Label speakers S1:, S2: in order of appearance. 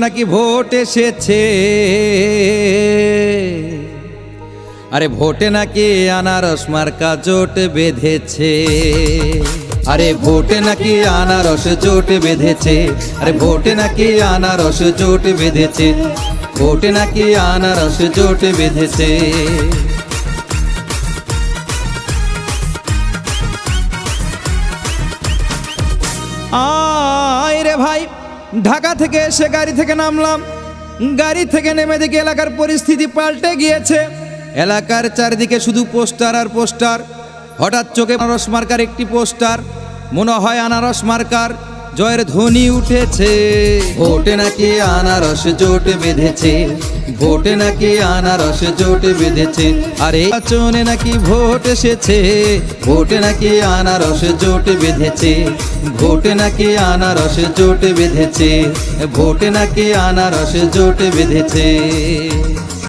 S1: নাকি ভোট এসেছে, আরে ভোটে নাকি আনারস মার্কা জোট বেঁধেছে। আরে ভোটে নাকি আনারস জোট বেঁধেছে, আরে ভোটে নাকি আনারস জোট বেঁধেছে, ভোটে নাকি আনারস জোট বেঁধেছে। আয় রে ভাই, ঢাকা থেকে এসে গাড়ি থেকে নামলাম, গাড়ি থেকে নেমে দেখি এলাকার পরিস্থিতি পাল্টে গিয়েছে। এলাকার চারিদিকে শুধু পোস্টার আর পোস্টার। হঠাৎ চোখে আনারস মার্কার একটি পোস্টার, মনে হয় আনারস মার্কার জয়ের ধ্বনি উঠেছে। ভোটে নাকি আনারস জোট বেঁধেছে, ভোটে নাকি আনারস জোট বেঁধেছে। আরে নির্বাচনে নাকি ভোট এসেছে, ভোটে নাকি আনারস জোট বেঁধেছে, ভোটে নাকি আনারস জোট বেঁধেছে, ভোটে নাকি আনারস জোট বেঁধেছে।